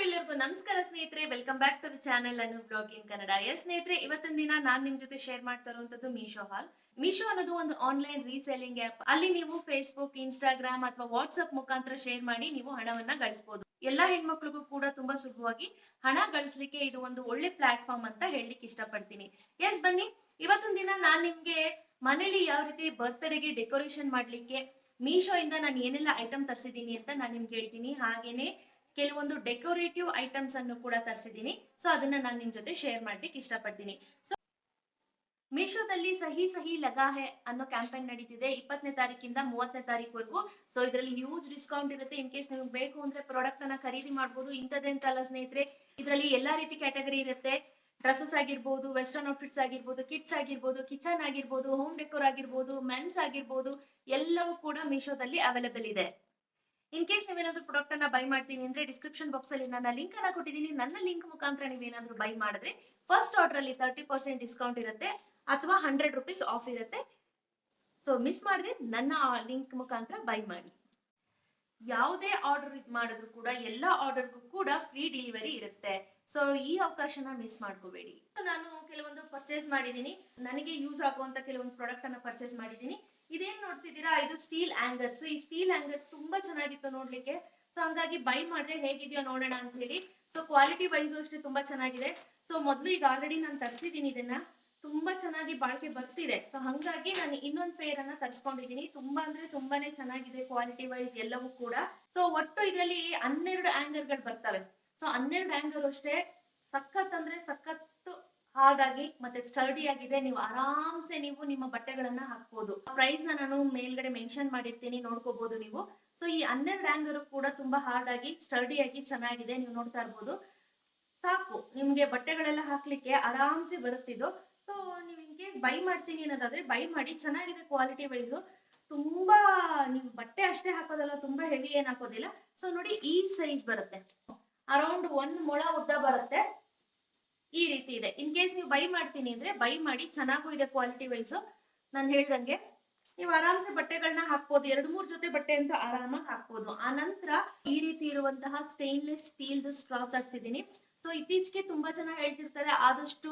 ಎಲ್ಲರಿಗೂ ನಮಸ್ಕಾರ ಸ್ನೇಹಿತರೆ, welcome back to the channel Anu blog in Kannada. ಸ್ನೇಹಿತರೆ, ಇವತ್ತಿನ ದಿನ ನಾನು ನಿಮ್ ಜೊತೆ ಶೇರ್ ಮಾಡ್ತಾ ಇರುವಂತದ್ದು ಮೀಶೋ ಹಾಲ್. ಮೀಶೋ ಅನ್ನೋದು ಒಂದು ಆನ್ಲೈನ್ ರೀಸೆಲ್ಲಿಂಗ್ ಆಪ್. ಅಲ್ಲಿ ನೀವು ಫೇಸ್ಬುಕ್, ಇನ್ಸ್ಟಾಗ್ರಾಮ್ ಅಥವಾ ವಾಟ್ಸ್ಆಪ್ ಮುಖಾಂತರ ಶೇರ್ ಮಾಡಿ ನೀವು ಹಣವನ್ನ ಗಳಿಸಬಹುದು. ಎಲ್ಲಾ ಹೆಣ್ಮಕ್ಳಿಗೂ ಕೂಡ ತುಂಬಾ ಸುಲಭವಾಗಿ ಹಣ ಗಳಿಸಲಿಕ್ಕೆ ಇದು ಒಂದು ಒಳ್ಳೆ ಪ್ಲಾಟ್ಫಾರ್ಮ್ ಅಂತ ಹೇಳಲಿಕ್ಕೆ ಇಷ್ಟಪಡ್ತೀನಿ. ಬನ್ನಿ, ಇವತ್ತಿನ ದಿನ ನಾನ್ ನಿಮ್ಗೆ ಮನೇಲಿ ಯಾವ ರೀತಿ ಬರ್ತ್ಡೇಗೆ ಡೆಕೋರೇಷನ್ ಮಾಡ್ಲಿಕ್ಕೆ ಮೀಶೋ ಇಂದ ನಾನು ಏನೆಲ್ಲ ಐಟಮ್ ತರಿಸಿದೀನಿ ಅಂತ ನಾನು ನಿಮ್ಗೆ ಹೇಳ್ತೀನಿ. ಹಾಗೇನೆ ಕೆಲವೊಂದು ಡೆಕೋರೇಟಿವ್ ಐಟಮ್ಸ್ ಅನ್ನು ಕೂಡ ತರಿಸಿದೀನಿ. ಸೊ ಅದನ್ನ ನಾನು ನಿಮ್ ಜೊತೆ ಶೇರ್ ಮಾಡ್ಲಿಕ್ಕೆ ಇಷ್ಟಪಡ್ತೀನಿ. ಸೊ ಮೀಶೋದಲ್ಲಿ ಸಹಿ ಸಹಿ ಲಗಾ ಹೈ ಅನ್ನೋ ಕ್ಯಾಂಪೇನ್ ನಡೀತಿದೆ 20ನೇ ತಾರೀಕಿಂದ 30ನೇ ತಾರೀಕುವರೆಗೂ. ಸೊ ಇದರಲ್ಲಿ ಹ್ಯೂಜ್ ಡಿಸ್ಕೌಂಟ್ ಇರುತ್ತೆ. ಇನ್ ಕೇಸ್ ನಿಮ್ಗೆ ಬೇಕು ಅಂದ್ರೆ ಪ್ರಾಡಕ್ಟ್ ಅನ್ನ ಖರೀದಿ ಮಾಡಬಹುದು. ಇಂಥದ್ದೆಂತಲ್ಲ ಸ್ನೇಹಿತರೆ, ಇದರಲ್ಲಿ ಎಲ್ಲಾ ರೀತಿ ಕ್ಯಾಟಗರಿ ಇರುತ್ತೆ. ಡ್ರೆಸ್ಸಸ್ ಆಗಿರ್ಬೋದು, ವೆಸ್ಟರ್ನ್ ಔಟ್ಫಿಟ್ಸ್ ಆಗಿರ್ಬೋದು, ಕಿಡ್ಸ್ ಆಗಿರ್ಬೋದು, ಕಿಚನ್ ಆಗಿರ್ಬೋದು, ಹೋಮ್ ಡೆಕೋರ್ ಆಗಿರ್ಬೋದು, ಮೆನ್ಸ್ ಆಗಿರ್ಬೋದು, ಎಲ್ಲವೂ ಕೂಡ ಮೀಶೋದಲ್ಲಿ ಅವೈಲೇಬಲ್ ಇದೆ. ಇನ್ ಕೇಸ್ ನೀವೇನಾದ್ರೂ ಪ್ರಾಡಕ್ಟ್ ಅನ್ನ ಬೈ ಮಾಡ್ತೀನಿ ಅಂದ್ರೆ ಡಿಸ್ಕ್ರಿಪ್ಷನ್ ಬಾಕ್ಸ್ ಅಲ್ಲಿ ನನ್ನ ಲಿಂಕ್ ಅನ್ನ ಕೊಟ್ಟಿದ್ದೀನಿ. ನನ್ನ ಲಿಂಕ್ ಮುಖಾಂತರ ನೀವೇನಾದ್ರೂ ಬೈ ಮಾಡಿದ್ರೆ ಫಸ್ಟ್ ಆರ್ಡರ್ ಅಲ್ಲಿ 30% ಡಿಸ್ಕೌಂಟ್ ಇರುತ್ತೆ ಅಥವಾ 100 ರೂಪೀಸ್ ಆಫ್ ಇರುತ್ತೆ. ಸೊ ಮಿಸ್ ಮಾಡದೆ ನನ್ನ ಲಿಂಕ್ ಮುಖಾಂತರ ಬೈ ಮಾಡಿ. ಯಾವುದೇ ಆರ್ಡರ್ ಮಾಡಿದ್ರು ಕೂಡ ಎಲ್ಲಾ ಆರ್ಡರ್ಗೂ ಕೂಡ ಫ್ರೀ ಡೆಲಿವರಿ ಇರುತ್ತೆ. ಸೊ ಈ ಅವಕಾಶನ ಮಿಸ್ ಮಾಡ್ಕೋಬೇಡಿ. ನಾನು ಕೆಲವೊಂದು ಪರ್ಚೇಸ್ ಮಾಡಿದೀನಿ. ನನಗೆ ಯೂಸ್ ಆಗುವಂತ ಕೆಲವೊಂದು ಪ್ರಾಡಕ್ಟ್ ಅನ್ನ ಪರ್ಚೇಸ್ ಮಾಡಿದೀನಿ. ಇದೇನ್ ನೋಡ್ತಿದ್ದೀರಾ, ಇದು ಸ್ಟೀಲ್ ಆಂಗರ್ಸ್. ಈ ಸ್ಟೀಲ್ ಆಂಗರ್ಸ್ ತುಂಬಾ ಚೆನ್ನಾಗಿತ್ತು ನೋಡ್ಲಿಕ್ಕೆ. ಸೊ ಹಂಗಾಗಿ ಬೈ ಮಾಡಿದ್ರೆ ಹೇಗಿದೆಯೋ ನೋಡೋಣ ಅಂತ ಹೇಳಿ. ಸೊ ಕ್ವಾಲಿಟಿ ವೈಸ್ ಅಷ್ಟೇ ತುಂಬಾ ಚೆನ್ನಾಗಿದೆ. ಸೊ ಮೊದಲು ಈಗ ಆಲ್ರೆಡಿ ನಾನು ತರಿಸಿದೀನಿ, ಇದನ್ನ ತುಂಬಾ ಚೆನ್ನಾಗಿ ಬಾಳಿಕೆ ಬರ್ತಿದೆ. ಸೊ ಹಂಗಾಗಿ ನಾನು ಇನ್ನೊಂದು ಪೇರ್ ಅನ್ನ ತರಿಸ್ಕೊಂಡಿದೀನಿ. ತುಂಬಾ ಅಂದ್ರೆ ತುಂಬಾನೇ ಚೆನ್ನಾಗಿದೆ ಕ್ವಾಲಿಟಿ ವೈಸ್ ಎಲ್ಲವೂ ಕೂಡ. ಸೊ ಒಟ್ಟು ಇದರಲ್ಲಿ 12 ಆಂಗರ್ ಗಳು ಬರ್ತವೆ. ಸೊ 12 ಆಂಗರ್ ಅಷ್ಟೇ ಸಖತ್ ಅಂದ್ರೆ ಸಖತ್ ಹಾರ್ಡ್ ಆಗಿ ಮತ್ತೆ ಸ್ಟರ್ಡಿ ಆಗಿದೆ. ನೀವು ಆರಾಮ್ಸೆ ನೀವು ನಿಮ್ಮ ಬಟ್ಟೆಗಳನ್ನ ಹಾಕ್ಬೋದು. ಪ್ರೈಸ್ ನಾನು ಮೇಲ್ಗಡೆ ಮೆನ್ಷನ್ ಮಾಡಿರ್ತೀನಿ, ನೋಡ್ಕೋಬಹುದು ನೀವು. ಸೊ ಈ 12 ಆಂಗರ್ ಕೂಡ ತುಂಬಾ ಹಾರ್ಡ್ ಆಗಿ ಸ್ಟರ್ಡಿ ಆಗಿ ಚೆನ್ನಾಗಿದೆ. ನೀವು ನೋಡ್ತಾ ಇರ್ಬೋದು. ಸಾಕು ನಿಮ್ಗೆ ಬಟ್ಟೆಗಳೆಲ್ಲ ಹಾಕ್ಲಿಕ್ಕೆ ಆರಾಮ್ಸೆ ಬರುತ್ತಿದ್ದು. ಸೊ ನೀವು ಇನ್ ಕೇಸ್ ಬೈ ಮಾಡ್ತೀನಿ ಅನ್ನೋದಾದ್ರೆ ಬೈ ಮಾಡಿ, ಚೆನ್ನಾಗಿದೆ ಕ್ವಾಲಿಟಿ ವೈಸು. ತುಂಬಾ ನೀವು ಬಟ್ಟೆ ಅಷ್ಟೇ ಹಾಕೋದಲ್ಲ, ತುಂಬಾ ಹೆವಿ ಏನ್ ಹಾಕೋದಿಲ್ಲ. ಸೊ ನೋಡಿ, ಈ ಸೈಜ್ ಬರುತ್ತೆ, ಅರೌಂಡ್ 1 ಮೊಳ ಉದ್ದ ಬರುತ್ತೆ. ಈ ರೀತಿ ಇದೆ. ಇನ್ ಕೇಸ್ ನೀವು ಬೈ ಮಾಡ್ತೀನಿ ಅಂದ್ರೆ ಬೈ ಮಾಡಿ, ಚೆನ್ನಾಗೂ ಇದೆ ಕ್ವಾಲಿಟಿ ವೈಸು. ನಾನು ಹೇಳ್ದಂಗೆ ನೀವು ಆರಾಮ್ಸೆ ಬಟ್ಟೆಗಳನ್ನ ಹಾಕ್ಬೋದು. 2-3 ಜೊತೆ ಬಟ್ಟೆ ಅಂತ ಆರಾಮಾಗಿ ಹಾಕ್ಬೋದು. ಆ ನಂತರ ಈ ರೀತಿ ಇರುವಂತಹ ಸ್ಟೇನ್ಲೆಸ್ ಸ್ಟೀಲ್ ಸ್ಟ್ರಾ ತರಿಸಿದೀನಿ. ಸೊ ಇತ್ತೀಚೆಗೆ ತುಂಬಾ ಜನ ಹೇಳ್ತಿರ್ತಾರೆ ಆದಷ್ಟು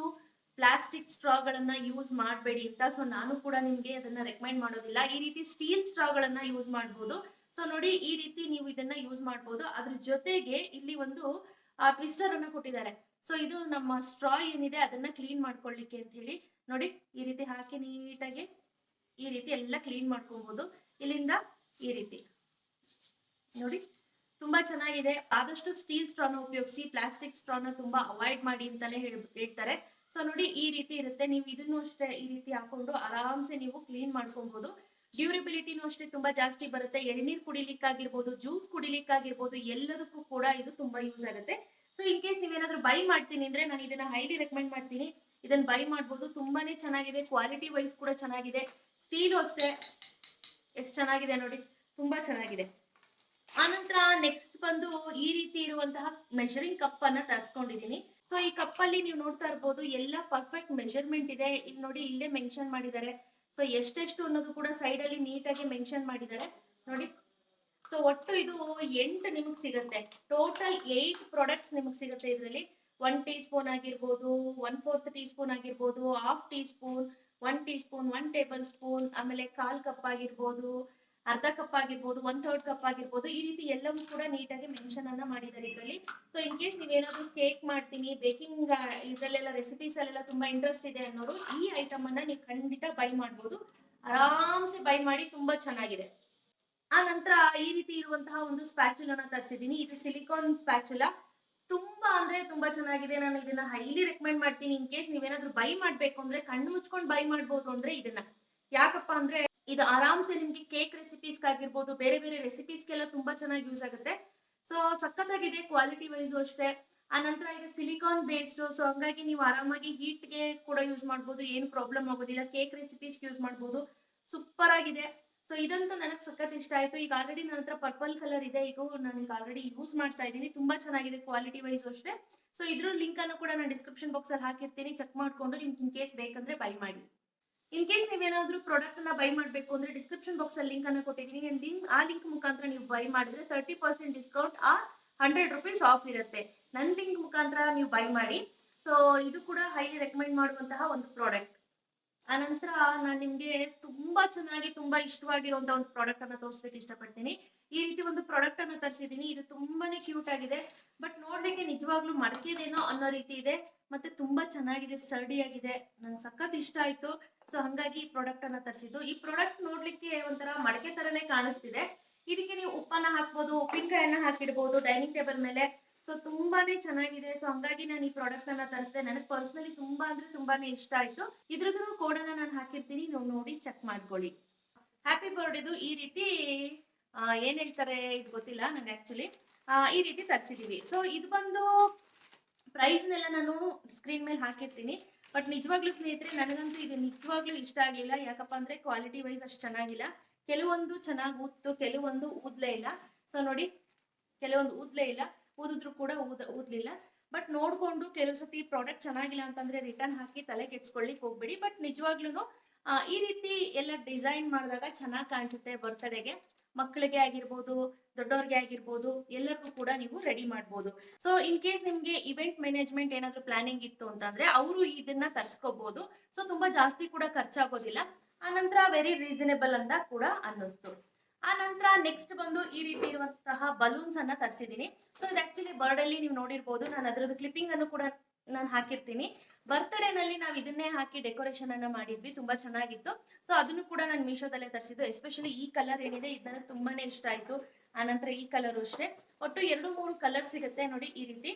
ಪ್ಲಾಸ್ಟಿಕ್ ಸ್ಟ್ರಾಗಳನ್ನ ಯೂಸ್ ಮಾಡಬೇಡಿ ಅಂತ. ಸೊ ನಾನು ಕೂಡ ನಿಮ್ಗೆ ಅದನ್ನ ರೆಕಮೆಂಡ್ ಮಾಡೋದಿಲ್ಲ. ಈ ರೀತಿ ಸ್ಟೀಲ್ ಸ್ಟ್ರಾಗಳನ್ನ ಯೂಸ್ ಮಾಡಬಹುದು. ಸೊ ನೋಡಿ, ಈ ರೀತಿ ನೀವು ಇದನ್ನ ಯೂಸ್ ಮಾಡಬಹುದು. ಅದ್ರ ಜೊತೆಗೆ ಇಲ್ಲಿ ಒಂದು ಟ್ವಿಸ್ಟರ್ ಅನ್ನ ಕೊಟ್ಟಿದ್ದಾರೆ. ಸೊ ಇದು ನಮ್ಮ ಸ್ಟ್ರಾ ಏನಿದೆ ಅದನ್ನ ಕ್ಲೀನ್ ಮಾಡ್ಕೊಳ್ಳಿಕ್ಕೆ ಅಂತ ಹೇಳಿ. ನೋಡಿ, ಈ ರೀತಿ ಹಾಕಿ ನೀಟಾಗಿ ಈ ರೀತಿ ಎಲ್ಲ ಕ್ಲೀನ್ ಮಾಡ್ಕೊಬಹುದು. ಇಲ್ಲಿಂದ ಈ ರೀತಿ ನೋಡಿ, ತುಂಬಾ ಚೆನ್ನಾಗಿದೆ. ಆದಷ್ಟು ಸ್ಟೀಲ್ ಸ್ಟ್ರಾನ ಉಪಯೋಗಿಸಿ, ಪ್ಲಾಸ್ಟಿಕ್ ಸ್ಟ್ರಾನ ತುಂಬಾ ಅವಾಯ್ಡ್ ಮಾಡಿ ಅಂತಾನೆ ಹೇಳ್ತಾರೆ. ಸೊ ನೋಡಿ, ಈ ರೀತಿ ಇರುತ್ತೆ. ನೀವು ಇದನ್ನು ಅಷ್ಟೇ ಈ ರೀತಿ ಹಾಕೊಂಡು ಆರಾಮ್ಸೆ ನೀವು ಕ್ಲೀನ್ ಮಾಡ್ಕೊಬಹುದು. ಡ್ಯೂರಬಿಲಿಟಿನೂ ಅಷ್ಟೇ ತುಂಬಾ ಜಾಸ್ತಿ ಬರುತ್ತೆ. ಎಳ್ನೀರ್ ಕುಡಿಲಿಕ್ಕಾಗಿರ್ಬೋದು, ಜ್ಯೂಸ್ ಕುಡಿಲಿಕ್ಕಾಗಿರ್ಬೋದು, ಎಲ್ಲದಕ್ಕೂ ಕೂಡ ಇದು ತುಂಬಾ ಯೂಸ್ ಆಗುತ್ತೆ. ಸೊ ಇನ್ ಕೇಸ್ ನೀವೇನಾದ್ರೂ ಬೈ ಮಾಡ್ತೀನಿ ಅಂದ್ರೆ ನಾನು ಇದನ್ನ ಹೈಲಿ ರೆಕಮೆಂಡ್ ಮಾಡ್ತೀನಿ. ಇದನ್ನ ಬೈ ಮಾಡ್ಬೋದು. ತುಂಬಾನೇ ಚೆನ್ನಾಗಿದೆ, ಕ್ವಾಲಿಟಿ ವೈಸ್ ಕೂಡ ಚೆನ್ನಾಗಿದೆ. ಸ್ಟೀಲು ಅಷ್ಟೇ ಎಷ್ಟು ಚೆನ್ನಾಗಿದೆ ನೋಡಿ, ತುಂಬಾ ಚೆನ್ನಾಗಿದೆ. ಆನಂತರ ನೆಕ್ಸ್ಟ್ ಬಂದು ಈ ರೀತಿ ಇರುವಂತಹ ಮೆಷರಿಂಗ್ ಕಪ್ ಅನ್ನ ತರಿಸ್ಕೊಂಡಿದೀನಿ. ಸೊ ಈ ಕಪ್ ಅಲ್ಲಿ ನೀವು ನೋಡ್ತಾ ಇರ್ಬೋದು, ಎಲ್ಲ ಪರ್ಫೆಕ್ಟ್ ಮೆಷರ್ಮೆಂಟ್ ಇದೆ. ಇಲ್ಲಿ ನೋಡಿ, ಇಲ್ಲೇ ಮೆನ್ಷನ್ ಮಾಡಿದ್ದಾರೆ. ಸೊ ಎಷ್ಟೆಷ್ಟು ಅನ್ನೋದು ಕೂಡ ಸೈಡ್ ಅಲ್ಲಿ ನೀಟಾಗಿ ಮೆನ್ಷನ್ ಮಾಡಿದ್ದಾರೆ ನೋಡಿ. ಸೊ ಒಟ್ಟು ಇದು 8 ನಿಮಗೆ ಸಿಗುತ್ತೆ. ಟೋಟಲ್ 8 ಪ್ರಾಡಕ್ಟ್ಸ್ ನಿಮಗೆ ಸಿಗುತ್ತೆ ಇದರಲ್ಲಿ. 1 ಟೀ ಸ್ಪೂನ್ ಆಗಿರ್ಬೋದು, 1/4 ಟೀ ಸ್ಪೂನ್ ಆಗಿರ್ಬೋದು, 1/2 tea spoon, 1 tea spoon, 1 table spoon, ಆಮೇಲೆ 1/4 ಕಪ್ ಆಗಿರ್ಬೋದು, ಅರ್ಧ ಕಪ್ ಆಗಿರ್ಬೋದು, 1/3 ಕಪ್ ಆಗಿರ್ಬೋದು. ಈ ರೀತಿ ಎಲ್ಲವೂ ಕೂಡ ನೀಟಾಗಿ ಮೆನ್ಷನ್ ಅನ್ನ ಮಾಡಿದ್ದಾರೆ ಇದರಲ್ಲಿ. ಸೊ ಇನ್ ಕೇಸ್ ನೀವೇನಾದ್ರೂ ಕೇಕ್ ಮಾಡ್ತೀನಿ, ಬೇಕಿಂಗ್ ಇದರಲ್ಲೆಲ್ಲ ರೆಸಿಪೀಸ್ ಅಲ್ಲೆಲ್ಲ ತುಂಬಾ ಇಂಟ್ರೆಸ್ಟ್ ಇದೆ ಅನ್ನೋರು ಈ ಐಟಮ್ ಅನ್ನ ನೀವು ಖಂಡಿತ ಬೈ ಮಾಡ್ಬೋದು. ಆರಾಮ್ಸೆ ಬೈ ಮಾಡಿ, ತುಂಬಾ ಚೆನ್ನಾಗಿದೆ. ಆ ನಂತರ ಈ ರೀತಿ ಇರುವಂತಹ ಒಂದು ಸ್ಪ್ಯಾಚುಲನ ತರಿಸಿದೀನಿ. ಇದು ಸಿಲಿಕಾನ್ ಸ್ಪ್ಯಾಚುಲಾ. ತುಂಬಾ ಅಂದ್ರೆ ತುಂಬಾ ಚೆನ್ನಾಗಿದೆ. ನಾನು ಇದನ್ನ ಹೈಲಿ ರೆಕಮೆಂಡ್ ಮಾಡ್ತೀನಿ. ಇನ್ ಕೇಸ್ ನೀವೇನಾದ್ರೂ ಬೈ ಮಾಡ್ಬೇಕು ಅಂದ್ರೆ ಕಣ್ಣು ಮುಚ್ಕೊಂಡು ಬೈ ಮಾಡ್ಬೋದು ಅಂದ್ರೆ ಇದನ್ನ. ಯಾಕಪ್ಪ ಅಂದ್ರೆ ಇದು ಆರಾಮ್ಸೆ ನಿಮ್ಗೆ ಕೇಕ್ ರೆಸಿಪೀಸ್ ಆಗಿರ್ಬೋದು, ಬೇರೆ ಬೇರೆ ರೆಸಿಪೀಸ್ಗೆಲ್ಲ ತುಂಬಾ ಚೆನ್ನಾಗಿ ಯೂಸ್ ಆಗುತ್ತೆ. ಸೊ ಸಖತ್ತಾಗಿದೆ ಕ್ವಾಲಿಟಿ ವೈಸು ಅಷ್ಟೇ. ಆ ನಂತರ ಇದು ಸಿಲಿಕಾನ್ ಬೇಸ್ಡ್. ಸೊ ಹಂಗಾಗಿ ನೀವು ಆರಾಮಾಗಿ ಹೀಟ್ಗೆ ಕೂಡ ಯೂಸ್ ಮಾಡ್ಬೋದು, ಏನು ಪ್ರಾಬ್ಲಮ್ ಆಗೋದಿಲ್ಲ. ಕೇಕ್ ರೆಸಿಪೀಸ್ ಯೂಸ್ ಮಾಡ್ಬೋದು. ಸೂಪರ್ ಆಗಿದೆ. ಸೊ ಇದಂತೂ ನನಗೆ ಸಖತ್ ಇಷ್ಟ ಆಯ್ತು. ಈಗ ಆಲ್ರೆಡಿ ನನ್ನ ಹತ್ರ ಪರ್ಪಲ್ ಕಲರ್ ಇದೆ. ಈಗ ನಾನು ಈಗ ಆಲ್ರೆಡಿ ಯೂಸ್ ಮಾಡ್ತಾ ಇದ್ದೀನಿ. ತುಂಬಾ ಚೆನ್ನಾಗಿದೆ ಕ್ವಾಲಿಟಿ ವೈಸ್ ಅಷ್ಟೇ. ಸೊ ಇದ್ರ ಲಿಂಕ್ ಅನ್ನು ಕೂಡ ನಾನು ಡಿಸ್ಕ್ರಿಪ್ಷನ್ ಬಾಕ್ಸ್ ಅಲ್ಲಿ ಹಾಕಿರ್ತೀನಿ. ಚೆಕ್ ಮಾಡ್ಕೊಂಡು ನಿಮ್ಗೆ ಇನ್ ಕೇಸ್ ಬೇಕಂದ್ರೆ ಬೈ ಮಾಡಿ. ಇನ್ ಕೇಸ್ ನೀವೇನಾದ್ರೂ ಪ್ರಾಡಕ್ಟ್ ಅನ್ನ ಬೈ ಮಾಡಬೇಕು ಅಂದ್ರೆ ಡಿಸ್ಕ್ರಿಪ್ಷನ್ ಬಾಕ್ಸ್ ಅಲ್ಲಿ ಲಿಂಕ್ ಅನ್ನು ಕೊಟ್ಟಿದ್ದೀನಿ. ಆ ಲಿಂಕ್ ಮುಖಾಂತರ ನೀವು ಬೈ ಮಾಡಿದ್ರೆ 30% ಡಿಸ್ಕೌಂಟ್ ಆ 100 ರೂಪೀಸ್ ಆಫ್ ಇರುತ್ತೆ. ನನ್ನ ಲಿಂಕ್ ಮುಖಾಂತರ ನೀವು ಬೈ ಮಾಡಿ. ಸೊ ಇದು ಕೂಡ ಹೈಲಿ ರೆಕಮೆಂಡ್ ಮಾಡುವಂತಹ ಒಂದು ಪ್ರಾಡಕ್ಟ್. ಆನಂತರ ನಾನು ನಿಮ್ಗೆ ತುಂಬಾ ಚೆನ್ನಾಗಿ ತುಂಬಾ ಇಷ್ಟವಾಗಿರುವಂತಹ ಒಂದು ಪ್ರಾಡಕ್ಟ್ ಅನ್ನ ತೋರಿಸ್ಲಿಕ್ಕೆ ಇಷ್ಟಪಡ್ತೀನಿ. ಈ ರೀತಿ ಒಂದು ಪ್ರಾಡಕ್ಟ್ ಅನ್ನ ತರಿಸಿದೀನಿ. ಇದು ತುಂಬಾನೇ ಕ್ಯೂಟ್ ಆಗಿದೆ, ಬಟ್ ನೋಡ್ಲಿಕ್ಕೆ ನಿಜವಾಗ್ಲೂ ಮಡಕೆದೇನೋ ಅನ್ನೋ ರೀತಿ ಇದೆ. ಮತ್ತೆ ತುಂಬಾ ಚೆನ್ನಾಗಿದೆ, ಸ್ಟರ್ಡಿ ಆಗಿದೆ, ನಂಗೆ ಸಖತ್ ಇಷ್ಟ ಆಯ್ತು. ಸೊ ಹಂಗಾಗಿ ಈ ಪ್ರಾಡಕ್ಟ್ ಅನ್ನ ತರಿಸಿದ್ದು. ಈ ಪ್ರಾಡಕ್ಟ್ ನೋಡ್ಲಿಕ್ಕೆ ಒಂಥರ ಮಡಕೆ ತರನೇ ಕಾಣಿಸ್ತಿದೆ. ಇದಕ್ಕೆ ನೀವು ಉಪ್ಪನ್ನ ಹಾಕ್ಬೋದು, ಉಪ್ಪಿನಕಾಯನ್ನ ಹಾಕಿಡ್ಬೋದು ಡೈನಿಂಗ್ ಟೇಬಲ್ ಮೇಲೆ. ಸೊ ತುಂಬಾನೇ ಚೆನ್ನಾಗಿದೆ. ಸೊ ಹಂಗಾಗಿ ನಾನು ಈ ಪ್ರಾಡಕ್ಟ್ ಅನ್ನ ತರಿಸಿದೆ. ನನಗೆ ಪರ್ಸನಲಿ ತುಂಬಾ ಅಂದ್ರೆ ತುಂಬಾನೇ ಇಷ್ಟ ಆಯ್ತು. ಇದ್ರದ್ದು ಕೋಡ್ ಅನ್ನ ನಾನು ಹಾಕಿರ್ತೀನಿ, ನೀವು ನೋಡಿ ಚೆಕ್ ಮಾಡ್ಕೊಳ್ಳಿ. ಹ್ಯಾಪಿ ಬರ್ಡೇದು ಈ ರೀತಿ ಏನ್ ಹೇಳ್ತಾರೆ ಇದು ಗೊತ್ತಿಲ್ಲ ನಂಗೆ ಆಕ್ಚುಲಿ. ಈ ರೀತಿ ತರಿಸಿದೀವಿ. ಸೊ ಇದು ಬಂದು ಪ್ರೈಸ್ನೆಲ್ಲ ನಾನು ಸ್ಕ್ರೀನ್ ಮೇಲೆ ಹಾಕಿರ್ತೀನಿ. ಬಟ್ ನಿಜವಾಗ್ಲೂ ಸ್ನೇಹಿತರೆ ನನಗಂತೂ ಇದು ನಿಜವಾಗ್ಲೂ ಇಷ್ಟ ಆಗಲಿಲ್ಲ. ಯಾಕಪ್ಪ ಅಂದ್ರೆ ಕ್ವಾಲಿಟಿ ವೈಸ್ ಅಷ್ಟು ಚೆನ್ನಾಗಿಲ್ಲ. ಕೆಲವೊಂದು ಚೆನ್ನಾಗಿ ಊದ್ತು, ಕೆಲವೊಂದು ಊದ್ಲೇ ಇಲ್ಲ. ಸೊ ನೋಡಿ, ಕೆಲವೊಂದು ಊದ್ಲೇ ಇಲ್ಲ, ಊದಿದ್ರು ಕೂಡ ಊದ್ಲಿಲ್ಲ. ಬಟ್ ನೋಡ್ಕೊಂಡು ಕೆಲವು ಸತಿ ಪ್ರಾಡಕ್ಟ್ ಚೆನ್ನಾಗಿಲ್ಲ ಅಂತಂದ್ರೆ ರಿಟರ್ನ್ ಹಾಕಿ ತಲೆ ಕೆಡ್ಸ್ಕೊಳ್ಳಿಕ್ ಹೋಗ್ಬೇಡಿ. ಬಟ್ ನಿಜವಾಗ್ಲೂ ಈ ರೀತಿ ಎಲ್ಲ ಡಿಸೈನ್ ಮಾಡಿದಾಗ ಚೆನ್ನಾಗಿ ಕಾಣಿಸುತ್ತೆ. ಬರ್ತ್ಡೇಗೆ ಮಕ್ಕಳಿಗೆ ಆಗಿರ್ಬೋದು, ದೊಡ್ಡವ್ರಿಗೆ ಆಗಿರ್ಬೋದು, ಎಲ್ಲರಿಗೂ ಕೂಡ ನೀವು ರೆಡಿ ಮಾಡ್ಬೋದು. ಸೊ ಇನ್ ಕೇಸ್ ನಿಮ್ಗೆ ಇವೆಂಟ್ ಮ್ಯಾನೇಜ್ಮೆಂಟ್ ಏನಾದ್ರು ಪ್ಲಾನಿಂಗ್ ಇತ್ತು ಅಂತಂದ್ರೆ ಅವರು ಇದನ್ನ ತರಿಸ್ಕೋಬಹುದು. ಸೊ ತುಂಬಾ ಜಾಸ್ತಿ ಕೂಡ ಖರ್ಚಾಗೋದಿಲ್ಲ. ಆನಂತರ ವೆರಿ ರೀಸನೇಬಲ್ ಅಂತ ಕೂಡ ಅನ್ನಿಸ್ತು. ಆ ನಂತರ ನೆಕ್ಸ್ಟ್ ಬಂದು ಈ ರೀತಿ ಇರುವಂತಹ ಬಲೂನ್ಸ್ ಅನ್ನ ತರಿಸಿದೀನಿ. ಸೊ ಇದು ಆಕ್ಚುಲಿ ಬರ್ಡ್ ಅಲ್ಲಿ ನೀವು ನೋಡಿರ್ಬೋದು, ನಾನು ಅದರದ್ದು ಕ್ಲಿಪ್ಪಿಂಗ್ ಅನ್ನು ಕೂಡ ನಾನು ಹಾಕಿರ್ತೀನಿ. ಬರ್ತ್ಡೇನಲ್ಲಿ ನಾವು ಇದನ್ನೇ ಹಾಕಿ ಡೆಕೋರೇಷನ್ ಅನ್ನ ಮಾಡಿದ್ವಿ, ತುಂಬಾ ಚೆನ್ನಾಗಿತ್ತು. ಸೊ ಅದನ್ನು ಕೂಡ ನಾನು ಮೀಶೋದಲ್ಲೇ ತರಿಸಿದ್ದು. ಎಸ್ಪೆಷಲಿ ಈ ಕಲರ್ ಏನಿದೆ ಇದು ನನಗೆ ತುಂಬಾನೇ ಇಷ್ಟ ಆಯ್ತು. ಆನಂತರ ಈ ಕಲರ್ ಅಷ್ಟೇ. ಒಟ್ಟು 2-3 ಕಲರ್ ಸಿಗುತ್ತೆ ನೋಡಿ ಈ ರೀತಿ.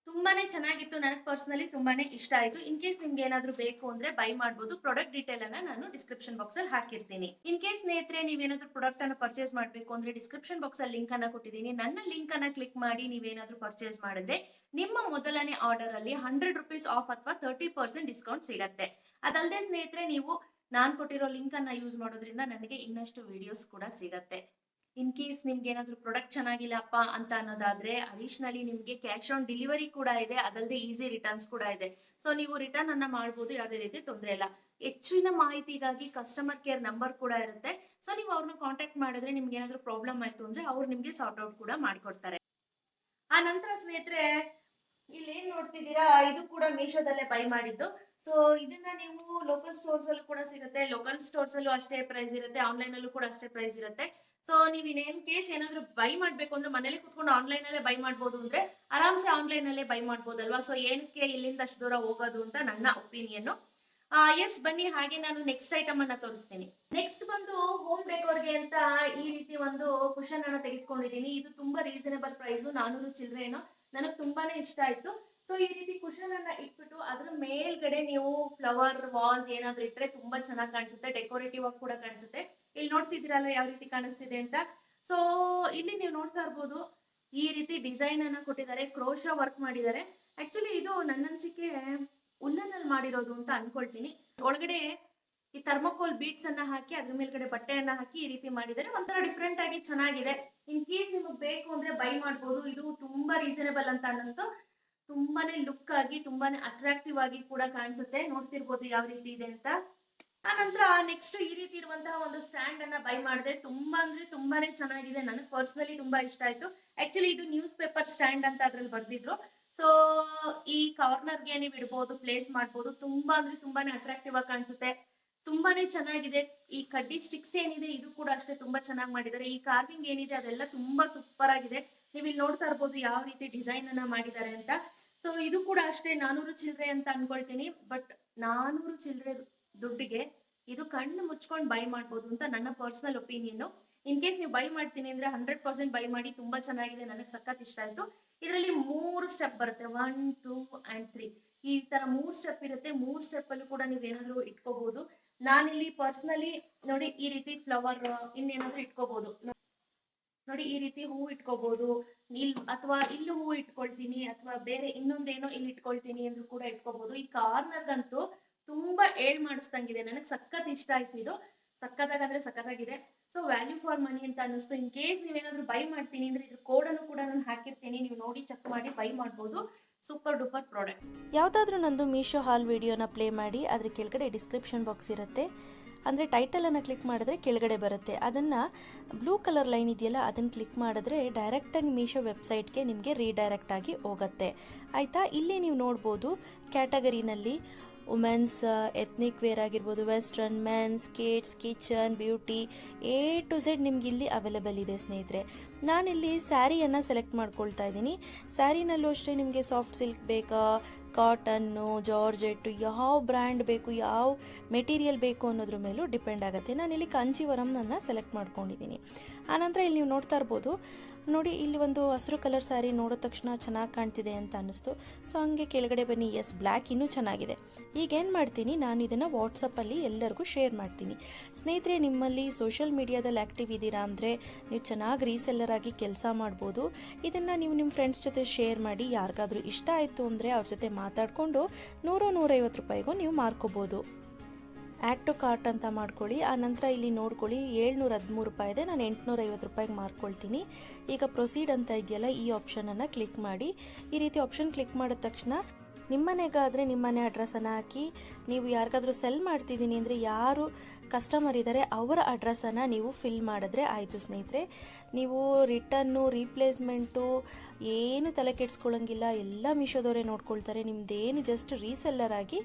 ತುಂಬಾನೇ ಚೆನ್ನಾಗಿತ್ತು, ನನಗೆ ಪರ್ಸನಲಿ ತುಂಬಾನೇ ಇಷ್ಟ ಆಯ್ತು. ಇನ್ ಕೇಸ್ ನಿಮ್ಗೆ ಏನಾದ್ರು ಬೇಕು ಅಂದ್ರೆ ಬೈ ಮಾಡಬಹುದು. ಪ್ರಾಡಕ್ಟ್ ಡೀಟೇಲ್ ಅನ್ನ ನಾನು ಡಿಸ್ಕ್ರಿಪ್ಷನ್ ಬಾಕ್ಸ್ ಅಲ್ಲಿ ಹಾಕಿರ್ತೀನಿ. ಇನ್ ಕೇಸ್ ಸ್ನೇಹಿತರೆ ನೀವೇನಾದ್ರೂ ಪ್ರಾಡಕ್ಟ್ ಅನ್ನ ಪರ್ಚೇಸ್ ಮಾಡಬೇಕು ಅಂದ್ರೆ ಡಿಸ್ಕ್ರಿಪ್ಷನ್ ಬಾಕ್ಸ್ ಅಲ್ಲಿ ಲಿಂಕ್ ಅನ್ನ ಕೊಟ್ಟಿದ್ದೀನಿ. ನನ್ನ ಲಿಂಕ್ ಅನ್ನ ಕ್ಲಿಕ್ ಮಾಡಿ ನೀವೇನಾದ್ರೂ ಪರ್ಚೇಸ್ ಮಾಡಿದ್ರೆ ನಿಮ್ಮ ಮೊದಲನೇ ಆರ್ಡರ್ ಅಲ್ಲಿ 100 ರೂಪೀಸ್ ಆಫ್ ಅಥವಾ 30% ಡಿಸ್ಕೌಂಟ್ ಸಿಗತ್ತೆ. ಅದಲ್ಲದೆ ಸ್ನೇಹಿತರೆ ನೀವು ನಾನು ಕೊಟ್ಟಿರೋ ಲಿಂಕ್ ಅನ್ನ ಯೂಸ್ ಮಾಡೋದ್ರಿಂದ ನನಗೆ ಇನ್ನಷ್ಟು ವಿಡಿಯೋಸ್ ಕೂಡ ಸಿಗತ್ತೆ. ಇನ್ ಕೇಸ್ ನಿಮ್ಗೆ ಏನಾದ್ರು ಪ್ರಾಡಕ್ಟ್ ಚೆನ್ನಾಗಿಲ್ಲಪ್ಪ ಅಂತ ಅನ್ನೋದಾದ್ರೆ ಅಡಿಷನಲಿ ನಿಮ್ಗೆ ಕ್ಯಾಶ್ ಆನ್ ಡೆಲಿವರಿ ಕೂಡ ಇದೆ. ಅದಲ್ಲದೆ ಈಸಿ ರಿಟರ್ನ್ಸ್ ಕೂಡ ಇದೆ. ಸೊ ನೀವು ರಿಟರ್ನ್ ಅನ್ನ ಮಾಡಬಹುದು, ಯಾವುದೇ ರೀತಿ ತೊಂದರೆ ಇಲ್ಲ. ಹೆಚ್ಚಿನ ಮಾಹಿತಿಗಾಗಿ ಕಸ್ಟಮರ್ ಕೇರ್ ನಂಬರ್ ಕೂಡ ಇರುತ್ತೆ. ಸೊ ನೀವು ಅವ್ರನ್ನ ಕಾಂಟ್ಯಾಕ್ಟ್ ಮಾಡಿದ್ರೆ ನಿಮ್ಗೆ ಏನಾದ್ರು ಪ್ರಾಬ್ಲಮ್ ಆಯ್ತು ಅಂದ್ರೆ ಅವ್ರು ನಿಮ್ಗೆ ಸಾರ್ಟ್ ಔಟ್ ಕೂಡ ಮಾಡ್ಕೊಡ್ತಾರೆ. ಆ ನಂತರ ಸ್ನೇಹಿತರೆ ಇಲ್ಲಿ ಏನ್ ನೋಡ್ತಿದ್ದೀರಾ, ಇದು ಕೂಡ ಮೀಶೋದಲ್ಲೇ ಬೈ ಮಾಡಿದ್ದು. ಸೊ ಇದನ್ನ ನೀವು ಲೋಕಲ್ ಸ್ಟೋರ್ಸ್ ಅಲ್ಲೂ ಕೂಡ ಸಿಗುತ್ತೆ. ಲೋಕಲ್ ಸ್ಟೋರ್ಸ್ ಅಲ್ಲೂ ಅಷ್ಟೇ ಪ್ರೈಸ್ ಇರುತ್ತೆ, ಆನ್ಲೈನ್ ಅಲ್ಲೂ ಕೂಡ ಅಷ್ಟೇ ಪ್ರೈಸ್ ಇರುತ್ತೆ. ಸೊ ನೀವು ಇನ್ನೇನ್ ಕೇಸ್ ಏನಾದ್ರು ಬೈ ಮಾಡ್ಬೇಕು ಅಂದ್ರೆ ಮನೇಲಿ ಕುತ್ಕೊಂಡು ಆನ್ಲೈನ್ ಅಲ್ಲೇ ಬೈ ಮಾಡ್ಬೋದು ಅಂದ್ರೆ ಆರಾಮ್ಸೆ ಆನ್ಲೈನ್ ಅಲ್ಲೇ ಬೈ ಮಾಡ್ಬೋದಲ್ವಾ. ಸೊ ಏನಕ್ಕೆ ಇಲ್ಲಿಂದ ಅಷ್ಟು ದೂರ ಹೋಗೋದು ಅಂತ ನನ್ನ ಒಪಿನಿಯನ್. ಎಸ್ ಬನ್ನಿ, ಹಾಗೆ ನಾನು ನೆಕ್ಸ್ಟ್ ಐಟಮ್ ಅನ್ನ ತೋರಿಸ್ತೀನಿ. ನೆಕ್ಸ್ಟ್ ಬಂದು ಹೋಮ್ ಡೆಕೋರ್ಗೆ ಅಂತ ಈ ರೀತಿ ಒಂದು ಕುಶನ್ ಅನ್ನ ತೆಗೆದುಕೊಂಡಿದ್ದೀನಿ. ಇದು ತುಂಬಾ ರೀಸನೇಬಲ್ ಪ್ರೈಸ್, 400 ಚಿಲ್ಲರೆನೋ. ನನಗೆ ತುಂಬಾನೇ ಇಷ್ಟ ಆಯ್ತು. ಸೊ ಈ ರೀತಿ ಕುಶನ್ ಅನ್ನ ಇಟ್ಬಿಟ್ಟು ಅದ್ರ ಮೇಲ್ಗಡೆ ನೀವು ಫ್ಲವರ್ ವಾಸ್ ಏನಾದ್ರು ಇಟ್ರೆ ತುಂಬಾ ಚೆನ್ನಾಗಿ ಕಾಣಿಸುತ್ತೆ, ಡೆಕೋರೇಟಿವ್ ಆಗಿ ಕೂಡ ಕಾಣಿಸುತ್ತೆ. ಇಲ್ಲಿ ನೋಡ್ತಿದ್ದೀರಲ್ಲ ಯಾವ ರೀತಿ ಕಾಣಿಸ್ತಿದೆ ಅಂತ. ಸೊ ಇಲ್ಲಿ ನೀವು ನೋಡ್ತಾ ಇರ್ಬೋದು, ಈ ರೀತಿ ಡಿಸೈನ್ ಅನ್ನ ಕೊಟ್ಟಿದ್ದಾರೆ, ಕ್ರೋಶಾ ವರ್ಕ್ ಮಾಡಿದ್ದಾರೆ. ಆಕ್ಚುಲಿ ಇದು ನನ್ನ ಅನ್ಸಿಕೆ ಉಲ್ಲನಲ್ಲಿ ಮಾಡಿರೋದು ಅಂತ ಅನ್ಕೊಳ್ತೀನಿ. ಒಳಗಡೆ ಈ ಥರ್ಮೋಕೋಲ್ ಬೀಟ್ಸ್ ಅನ್ನ ಹಾಕಿ ಅದ್ರ ಮೇಲ್ಗಡೆ ಬಟ್ಟೆಯನ್ನ ಹಾಕಿ ಈ ರೀತಿ ಮಾಡಿದ್ದಾರೆ. ಒಂಥರ ಡಿಫ್ರೆಂಟ್ ಆಗಿ ಚೆನ್ನಾಗಿದೆ. ಇನ್ ಕೇಸ್ ನಿಮಗೆ ಬೇಕು ಅಂದ್ರೆ ಬೈ ಮಾಡ್ಬೋದು. ಇದು ತುಂಬಾ ರೀಸನೇಬಲ್ ಅಂತ ಅನ್ನಿಸ್ತು. ತುಂಬಾನೇ ಲುಕ್ ಆಗಿ ತುಂಬಾನೇ ಅಟ್ರಾಕ್ಟಿವ್ ಆಗಿ ಕೂಡ ಕಾಣಿಸುತ್ತೆ. ನೋಡ್ತಿರ್ಬೋದು ಯಾವ ರೀತಿ ಇದೆ ಅಂತ. ಆ ನಂತರ ನೆಕ್ಸ್ಟ್ ಈ ರೀತಿ ಇರುವಂತಹ ಒಂದು ಸ್ಟ್ಯಾಂಡ್ ಅನ್ನ ಬೈ ಮಾಡಿದೆ. ತುಂಬಾ ಅಂದ್ರೆ ತುಂಬಾನೇ ಚೆನ್ನಾಗಿದೆ, ನನಗೆ ಪರ್ಸನಲಿ ತುಂಬಾ ಇಷ್ಟ ಆಯ್ತು. ಆಕ್ಚುಲಿ ಇದು ನ್ಯೂಸ್ ಪೇಪರ್ ಸ್ಟ್ಯಾಂಡ್ ಅಂತ ಅದ್ರಲ್ಲಿ ಬರ್ದಿದ್ರು. ಸೊ ಈ ಕಾರ್ನರ್ಗೆ ನೀವು ಇಡ್ಬೋದು, ಪ್ಲೇಸ್ ಮಾಡ್ಬೋದು. ತುಂಬಾ ಅಂದ್ರೆ ತುಂಬಾನೇ ಅಟ್ರಾಕ್ಟಿವ್ ಆಗಿ ಕಾಣಿಸುತ್ತೆ, ತುಂಬಾನೇ ಚೆನ್ನಾಗಿದೆ. ಈ ಕಡ್ಡಿ ಸ್ಟಿಕ್ಸ್ ಏನಿದೆ ಇದು ಕೂಡ ಅಷ್ಟೇ ತುಂಬಾ ಚೆನ್ನಾಗಿ ಮಾಡಿದ್ದಾರೆ. ಈ ಕಾರ್ವಿಂಗ್ ಏನಿದೆ ಅದೆಲ್ಲ ತುಂಬಾ ಸೂಪರ್ ಆಗಿದೆ. ನೀವು ಇಲ್ಲಿ ನೋಡ್ತಾ ಇರ್ಬೋದು ಯಾವ ರೀತಿ ಡಿಸೈನ್ ಅನ್ನ ಮಾಡಿದ್ದಾರೆ ಅಂತ. ಸೊ ಇದು ಕೂಡ ಅಷ್ಟೇ 400 ಚಿಲ್ಲರೆ ಅಂತ ಅನ್ಕೊಳ್ತೀನಿ. ಬಟ್ 400 ಚಿಲ್ಲರೆ ದುಡ್ಡಿಗೆ ಇದು ಕಣ್ಣು ಮುಚ್ಕೊಂಡು ಬೈ ಮಾಡ್ಬೋದು ಅಂತ ನನ್ನ ಪರ್ಸನಲ್ ಒಪಿನಿಯನ್. ಇನ್ ಕೇಸ್ ನೀವು ಬೈ ಮಾಡ್ತೀನಿ ಅಂದ್ರೆ 100% ಬೈ ಮಾಡಿ. ತುಂಬಾ ಚೆನ್ನಾಗಿದೆ, ನನಗೆ ಸಖತ್ ಇಷ್ಟ ಆಯ್ತು. ಇದರಲ್ಲಿ 3 ಸ್ಟೆಪ್ ಬರುತ್ತೆ, 1, 2 and 3. ಈ ತರ 3 ಸ್ಟೆಪ್ ಇರುತ್ತೆ. 3 ಸ್ಟೆಪ್ ಅಲ್ಲೂ ಕೂಡ ನೀವು ಏನಾದ್ರು ಇಟ್ಕೋಬಹುದು. ನಾನಿಲ್ಲಿ ಪರ್ಸನಲಿ ನೋಡಿ ಈ ರೀತಿ ಫ್ಲವರ್ ಇನ್ನೇನಾದ್ರೂ ಇಟ್ಕೋಬಹುದು. ನೋಡಿ ಈ ರೀತಿ ಹೂ ಇಟ್ಕೋಬಹುದು, ಅಥವಾ ಇಲ್ಲಿ ಹೂ ಇಟ್ಕೊಳ್ತೀನಿ, ಅಥವಾ ಬೇರೆ ಇನ್ನೊಂದೇನೋ ಇಲ್ಲಿ ಇಟ್ಕೊಳ್ತೀನಿ ಅಂದ್ರೂ ಕೂಡ ಇಟ್ಕೋಬಹುದು. ಈ ಕಾರ್ನರ್ಗಂತೂ ತುಂಬಾ ಮಾಡಿಸ್ದಂಗಿದೆ, ನನಗೆ ಸಖತ್ ಇಷ್ಟ ಆಯ್ತು. ಇದು ಸಖತ್ತಾಗಂದ್ರೆ ಸಖತ್ತಾಗಿದೆ. ಸೊ ವ್ಯಾಲ್ಯೂ ಫಾರ್ ಮನಿ ಅಂತ ಅನ್ನಿಸ್ತು. ಇನ್ ಕೇಸ್ ನೀವೇನಾದ್ರೂ ಬೈ ಮಾಡ್ತೀನಿ ಅಂದ್ರೆ ಇದ್ರ ಕೋಡ್ ಅನ್ನು ಕೂಡ ನಾನು ಹಾಕಿರ್ತೀನಿ, ನೀವು ನೋಡಿ ಚೆಕ್ ಮಾಡಿ ಬೈ ಮಾಡ್ಬೋದು. Super duper product. ಯಾವುದಾದ್ರೂ ನಂದು ಮೀಶೋ ಹಾಲ್ ವಿಡಿಯೋನ ಪ್ಲೇ ಮಾಡಿ, ಅದ್ರ ಕೆಳಗಡೆ ಡಿಸ್ಕ್ರಿಪ್ಷನ್ ಬಾಕ್ಸ್ ಇರುತ್ತೆ, ಅಂದರೆ ಟೈಟಲನ್ನು ಕ್ಲಿಕ್ ಮಾಡಿದ್ರೆ ಕೆಳಗಡೆ ಬರುತ್ತೆ. ಅದನ್ನು ಬ್ಲೂ ಕಲರ್ ಲೈನ್ ಇದೆಯಲ್ಲ ಅದನ್ನು ಕ್ಲಿಕ್ ಮಾಡಿದ್ರೆ ಡೈರೆಕ್ಟಾಗಿ ಮೀಶೋ ವೆಬ್ಸೈಟ್ಗೆ ನಿಮಗೆ ರೀಡೈರೆಕ್ಟ್ ಆಗಿ ಹೋಗುತ್ತೆ ಆಯಿತಾ. ಇಲ್ಲಿ ನೀವು ನೋಡ್ಬೋದು ಕ್ಯಾಟಗರಿನಲ್ಲಿ ವುಮೆನ್ಸ್, ಎತ್ನಿಕ್ ವೇರ್ ಆಗಿರ್ಬೋದು, western, men's, kids, kitchen, beauty, A to Z ನಿಮ್ಗೆ ಇಲ್ಲಿ ಅವೈಲೇಬಲ್ ಇದೆ ಸ್ನೇಹಿತರೆ. ನಾನಿಲ್ಲಿ ಸ್ಯಾರಿಯನ್ನು ಸೆಲೆಕ್ಟ್ ಮಾಡ್ಕೊಳ್ತಾ ಇದ್ದೀನಿ. ಸ್ಯಾರಿನಲ್ಲೂ ಅಷ್ಟೇ ನಿಮಗೆ ಸಾಫ್ಟ್ ಸಿಲ್ಕ್ ಬೇಕಾ, ಕಾಟನ್ನು, ಜಾರ್ಜೆಟ್ಟು, ಯಾವ ಬ್ರ್ಯಾಂಡ್ ಬೇಕು, ಯಾವ ಮೆಟೀರಿಯಲ್ ಬೇಕು ಅನ್ನೋದ್ರ ಮೇಲೂ ಡಿಪೆಂಡ್ ಆಗುತ್ತೆ. ನಾನಿಲ್ಲಿ ಕಾಂಚೀವರಮ್ನ ಸೆಲೆಕ್ಟ್ ಮಾಡ್ಕೊಂಡಿದ್ದೀನಿ. ಆನಂತರ ಇಲ್ಲಿ ನೀವು ನೋಡ್ತಾ ಇರ್ಬೋದು ನೋಡಿ, ಇಲ್ಲಿ ಒಂದು ಹಸಿರು ಕಲರ್ ಸ್ಯಾರಿ ನೋಡಿದ ತಕ್ಷಣ ಚೆನ್ನಾಗಿ ಕಾಣ್ತಿದೆ ಅಂತ ಅನ್ನಿಸ್ತು. ಸೊ ಹಂಗೆ ಕೆಳಗಡೆ ಬನ್ನಿ, ಎಸ್ ಬ್ಲ್ಯಾಕ್ ಇನ್ನೂ ಚೆನ್ನಾಗಿದೆ. ಈಗೇನು ಮಾಡ್ತೀನಿ, ನಾನು ಇದನ್ನು ವಾಟ್ಸಪ್ಪಲ್ಲಿ ಎಲ್ಲರಿಗೂ ಶೇರ್ ಮಾಡ್ತೀನಿ. ಸ್ನೇಹಿತರೆ, ನಿಮ್ಮಲ್ಲಿ ಸೋಷಿಯಲ್ ಮೀಡಿಯಾದಲ್ಲಿ ಆ್ಯಕ್ಟಿವ್ ಇದ್ದೀರಾ ಅಂದರೆ ನೀವು ಚೆನ್ನಾಗಿ ರೀಸೆಲ್ಲರ್ ಆಗಿ ಕೆಲಸ ಮಾಡ್ಬೋದು. ಇದನ್ನು ನೀವು ನಿಮ್ಮ ಫ್ರೆಂಡ್ಸ್ ಜೊತೆ ಶೇರ್ ಮಾಡಿ, ಯಾರಿಗಾದ್ರೂ ಇಷ್ಟ ಆಯಿತು ಅಂದರೆ ಅವ್ರ ಜೊತೆ ಮಾತಾಡಿಕೊಂಡು 100-150 ರೂಪಾಯಿಗೂ ನೀವು ಮಾರ್ಕೋಬೋದು. ಆ್ಯಡ್ ಟು ಕಾರ್ಟ್ ಅಂತ ಮಾಡ್ಕೊಳ್ಳಿ. ಆ ನಂತರ ಇಲ್ಲಿ ನೋಡ್ಕೊಳ್ಳಿ 713 ರೂಪಾಯಿ ಇದೆ, ನಾನು 850 ರೂಪಾಯಿಗೆ ಮಾರ್ಕೊಳ್ತೀನಿ. ಈಗ ಪ್ರೊಸೀಡ್ ಅಂತ ಇದೆಯಲ್ಲ ಈ ಆಪ್ಷನನ್ನು ಕ್ಲಿಕ್ ಮಾಡಿ. ಈ ರೀತಿ ಆಪ್ಷನ್ ಕ್ಲಿಕ್ ಮಾಡಿದ ತಕ್ಷಣ ನಿಮ್ಮನೆಗಾದರೆ ನಿಮ್ಮನೆ ಅಡ್ರೆಸ್ಸನ್ನು ಹಾಕಿ, ನೀವು ಯಾರಿಗಾದ್ರೂ ಸೆಲ್ ಮಾಡ್ತಿದ್ದೀನಿ ಅಂದರೆ ಯಾರು ಕಸ್ಟಮರ್ ಇದ್ದಾರೆ ಅವರ ಅಡ್ರೆಸ್ಸನ್ನು ನೀವು ಫಿಲ್ ಮಾಡಿದ್ರೆ ಆಯಿತು ಸ್ನೇಹಿತರೆ. ನೀವು ರಿಟನ್ನು, ರೀಪ್ಲೇಸ್ಮೆಂಟು ಏನು ತಲೆ ಕೆಡಿಸ್ಕೊಳ್ಳೋಂಗಿಲ್ಲ, ಎಲ್ಲ ಮೀಶೋದವರೇ ನೋಡ್ಕೊಳ್ತಾರೆ. ನಿಮ್ಮದೇನು ಜಸ್ಟ್ ರೀಸೆಲ್ಲರ್ ಆಗಿ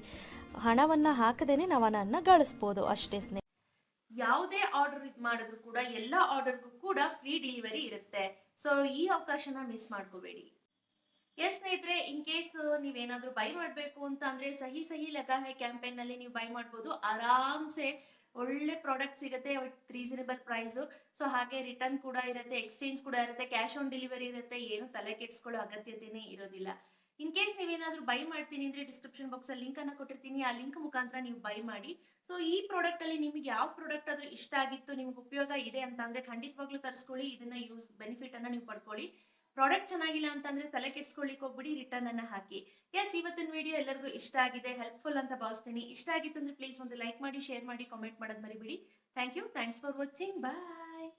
ಹಣವನ್ನು ಹಾಕದೇನೆ ನಾವು ಹಣವನ್ನು ಗಳಿಸ್ಬೋದು ಅಷ್ಟೇ ಸ್ನೇಹಿತರೆ. ಯಾವುದೇ ಆರ್ಡರ್ ಮಾಡಿದ್ರು ಕೂಡ ಎಲ್ಲ ಆರ್ಡರ್ಗೂ ಕೂಡ ಫ್ರೀ ಡೆಲಿವರಿ ಇರುತ್ತೆ. ಸೊ ಈ ಅವಕಾಶನ ಮಿಸ್ ಮಾಡ್ಕೋಬೇಡಿ. ಎಸ್ ಸ್ನೇಹಿತರೆ, ಇನ್ ಕೇಸ್ ನೀವೇನಾದ್ರೂ ಬೈ ಮಾಡಬೇಕು ಅಂತ ಅಂದ್ರೆ ಸಹಿ ಲಗಾ ಹೈ ಕ್ಯಾಂಪೇನ್ ನಲ್ಲಿ ನೀವು ಬೈ ಮಾಡ್ಬೋದು. ಆರಾಮ್ಸೆ ಒಳ್ಳೆ ಪ್ರಾಡಕ್ಟ್ ಸಿಗುತ್ತೆ ವಿತ್ ರೀಸನಬಲ್ ಪ್ರೈಸ್. ಸೊ ಹಾಗೆ ರಿಟರ್ನ್ ಕೂಡ ಇರುತ್ತೆ, ಎಕ್ಸ್ಚೇಂಜ್ ಕೂಡ ಇರುತ್ತೆ, ಕ್ಯಾಶ್ ಆನ್ ಡೆಲಿವರಿ ಇರುತ್ತೆ. ಏನು ತಲೆ ಕೆಡಿಸ್ಕೊಳ್ಳೋ ಅಗತ್ಯತೆನೇ ಇರೋದಿಲ್ಲ. ಇನ್ ಕೇಸ್ ನೀವೇನಾದ್ರೂ ಬೈ ಮಾಡ್ತೀನಿ ಅಂದ್ರೆ ಡಿಸ್ಕ್ರಿಪ್ಷನ್ ಬಾಕ್ಸ್ ಅಲ್ಲಿ ಲಿಂಕ್ ಅನ್ನ ಕೊಟ್ಟಿರ್ತೀನಿ. ಆ ಲಿಂಕ್ ಮುಖಾಂತರ ನೀವು ಬೈ ಮಾಡಿ. ಸೊ ಈ ಪ್ರಾಡಕ್ಟ್ ಅಲ್ಲಿ ನಿಮಗೆ ಯಾವ ಪ್ರಾಡಕ್ಟ್ ಆದ್ರೂ ಇಷ್ಟ ಆಗಿತ್ತು, ನಿಮ್ಗೆ ಉಪಯೋಗ ಇದೆ ಅಂತ ಅಂದ್ರೆ ಖಂಡಿತವಾಗ್ಲೂ ತರಿಸ್ಕೊಳ್ಳಿ. ಇದನ್ನ ಬೆನಿಫಿಟ್ ಅನ್ನ ನೀವು ಪಡ್ಕೊಳ್ಳಿ. ಪ್ರಾಡಕ್ಟ್ ಚೆನ್ನಾಗಿಲ್ಲ ಅಂತಂದ್ರೆ ತಲೆ ಕೆಡಿಸ್ಕೊಳ್ಳಿಕ್ಕೆ ಹೋಗ್ಬಿಡಿ, ರಿಟರ್ನ್ ಅನ್ನ ಹಾಕಿ. ಎಸ್, ಇವತ್ತಿನ ವಿಡಿಯೋ ಎಲ್ಲರಿಗೂ ಇಷ್ಟ ಆಗಿದೆ, ಹೆಲ್ಪ್ಫುಲ್ ಅಂತ ಭಾವಿಸ್ತೀನಿ. ಇಷ್ಟ ಆಗಿತ್ತು ಅಂದ್ರೆ ಪ್ಲೀಸ್ ಒಂದು ಲೈಕ್ ಮಾಡಿ, ಶೇರ್ ಮಾಡಿ, ಕಾಮೆಂಟ್ ಮಾಡೋದು ಮರಿಬೇಡಿ. Thank you, thanks for watching, bye.